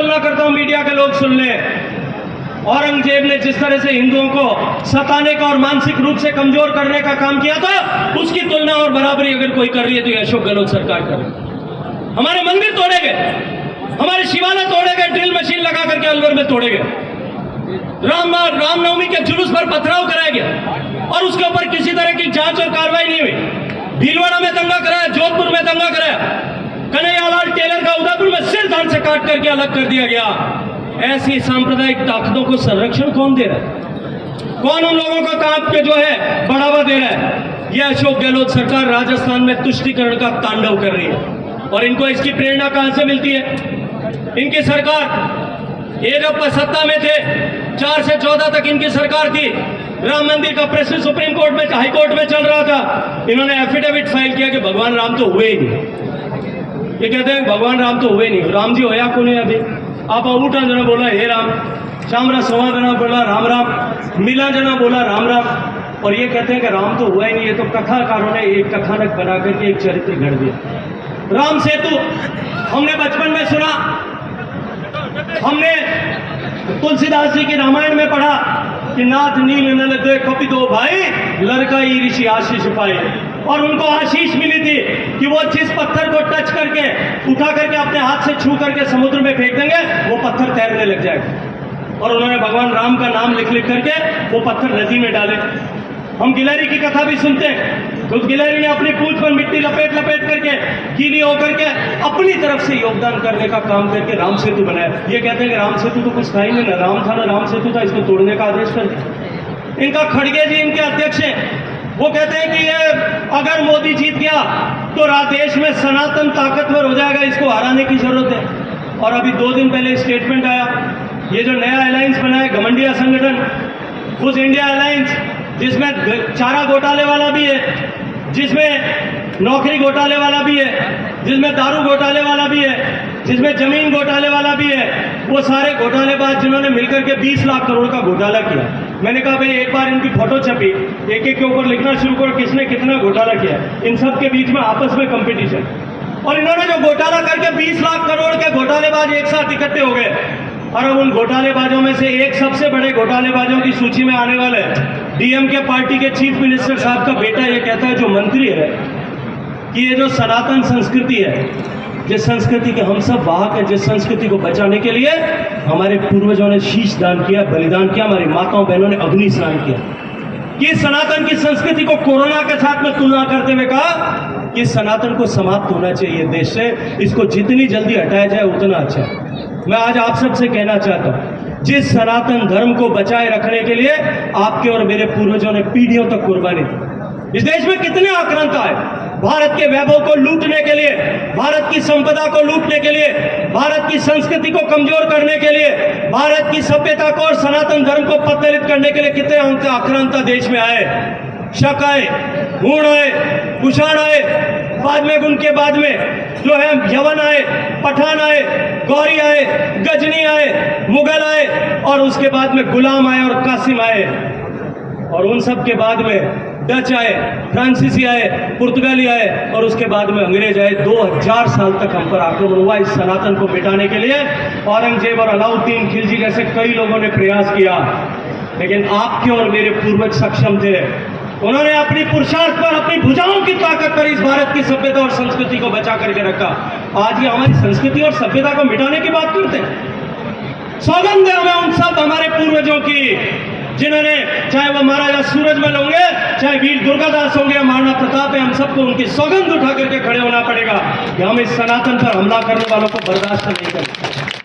तुलना करता हूं, मीडिया के लोग सुन ले। औरंगजेब ने जिस तरह से हिंदुओं को सताने का और मानसिक रूप से कमजोर करने का काम किया था, उसकी तुलना और बराबरी अगर कोई कर रही है तो ये अशोक गहलोत सरकार कर रही है। हमारे मंदिर तोड़े गए, हमारे शिवालय तोड़े गए, ड्रिल मशीन लगा करके अलवर में तोड़े गए, रामनवमी के जुलूस पर पथराव कराया गया और उसके ऊपर किसी तरह की जांच और कार्रवाई नहीं हुई। भीलवाड़ा में दंगा कराया, जोधपुर में दंगा कराया, कन्हैयालाल टेलर का उदयपुर में सिर धाड़ से काट करके अलग कर दिया गया। ऐसी सांप्रदायिक ताकतों को संरक्षण कौन दे रहा है? कौन उन लोगों का काम के जो है बढ़ावा दे रहा है? यह अशोक गहलोत सरकार राजस्थान में तुष्टीकरण का तांडव कर रही है। और इनको इसकी प्रेरणा कहां से मिलती है? इनकी सरकार, ये जब सत्ता में थे 4 से 14 तक इनकी सरकार थी, राम मंदिर का प्रश्न सुप्रीम कोर्ट में, हाई कोर्ट में चल रहा था। इन्होंने एफिडेविट फाइल किया कि भगवान राम तो हुए ही नहीं। ये कहते हैं भगवान राम तो हुए नहीं। राम जी होया कौन है? अभी आप उठा जना बोला हे राम, शामरा सवा जना बोला राम राम, मिला जना बोला राम राम, और ये कहते हैं कि राम तो हुआ ही नहीं। ये तो कथाकारों ने एक कथानक बना करके एक चरित्र गढ़ दिया। राम सेतु हमने बचपन में सुना, हमने तुलसीदास जी की रामायण में पढ़ा कि नाथ नील नल दे कपि दो भाई, लड़काई ऋषि आशीष पाए। और उनको आशीष मिली थी कि वो जिस पत्थर को टच करके, उठा करके अपने हाथ से छू करके समुद्र में फेंक देंगे, वो पत्थर तैरने लग जाएगा। और उन्होंने भगवान राम का नाम लिख लिख करके वो पत्थर नदी में डाले। हम गिलहरी की कथा भी सुनते हैं, उस गिलहरी ने अपनी पूंछ पर मिट्टी लपेट लपेट करके, गीली होकर के अपनी तरफ से योगदान करने का काम करके राम सेतु बनाया। ये कहते हैं कि राम सेतु तो कुछ था ही नहीं, ना राम था ना राम सेतु था, इसको तोड़ने का आदेश कर दिया। इनका खड़गे जी इनके अध्यक्ष हैं, वो कहते हैं कि ये अगर मोदी जीत गया तो देश में सनातन ताकतवर हो जाएगा, इसको हराने की जरूरत है। और अभी 2 दिन पहले स्टेटमेंट आया, ये जो नया अलायंस बना है घमंडिया संगठन, उस इंडिया अलायंस, जिसमें चारा घोटाले वाला भी है, जिसमें नौकरी घोटाले वाला भी है, जिसमें दारू घोटाले वाला भी है, जिसमें जमीन घोटाले वाला भी है, वो सारे घोटालेबाज जिन्होंने मिलकर के 20 लाख करोड़ का घोटाला किया। मैंने कहा भाई एक बार इनकी फोटो छपी, एक एक के ऊपर लिखना शुरू करो किसने कितना घोटाला किया। इन सब के बीच में आपस में कंपटीशन, और इन्होंने जो घोटाला करके 20 लाख करोड़ के घोटालेबाज एक साथ इकट्ठे हो गए। और अब उन घोटालेबाजों में से एक सबसे बड़े घोटालेबाजों की सूची में आने वाले डीएमके पार्टी के चीफ मिनिस्टर साहब का बेटा ये कहता है, जो मंत्री है, कि ये जो सनातन संस्कृति है, जिस संस्कृति के हम सब वाहक हैं, जिस संस्कृति को बचाने के लिए हमारे पूर्वजों ने शीश दान किया, बलिदान किया, हमारी माताओं बहनों ने अग्नि स्नान किया, कि सनातन की संस्कृति को कोरोना के साथ में तुलना करते हुए कहा कि सनातन को समाप्त होना चाहिए देश से, इसको जितनी जल्दी हटाया जाए उतना अच्छा है। मैं आज आप सबसे कहना चाहता हूं, जिस सनातन धर्म को बचाए रखने के लिए आपके और मेरे पूर्वजों ने पीढ़ियों तक कुर्बानी दी, इस देश में कितने आक्रांता है भारत के वैभव को लूटने के लिए, भारत की संपदा को लूटने के लिए, भारत की संस्कृति को कमजोर करने के लिए, भारत की सभ्यता को और सनातन धर्म को पत्तलित करने के लिए कितने आक्रांता देश में आए। शक आए, हूण आए, कुषाण आए, बाद में उनके बाद में जो है यवन आए, पठान आए, गौरी आए, गजनी आए, मुगल आए, और उसके बाद में गुलाम आए और कासिम आए, और उन सब के बाद में डच आए, फ्रांसीसी आए, पुर्तगाली आए, और उसके बाद में अंग्रेज आए। 2000 साल तक हम पर आक्रमण हुआ इस सनातन को मिटाने के लिए। औरंगजेब और अलाउद्दीन खिलजी जैसे कई लोगों ने प्रयास किया, लेकिन आपके और मेरे पूर्वज सक्षम थे। उन्होंने अपनी पुरुषार्थ पर, अपनी भुजाओं की ताकत पर इस भारत की सभ्यता और संस्कृति को बचा करके रखा। आज ये हमारी संस्कृति और सभ्यता को मिटाने की बात करते हैं। सौगंध है हमें उन सब हमारे पूर्वजों की, जिन्होंने, चाहे वो महाराजा सूरजमल होंगे, चाहे वीर दुर्गादास होंगे, महाराणा प्रताप है, हम सबको उनकी सौगंध उठा करके खड़े होना पड़ेगा कि हम इस सनातन पर हमला करने वालों को बर्दाश्त नहीं करें।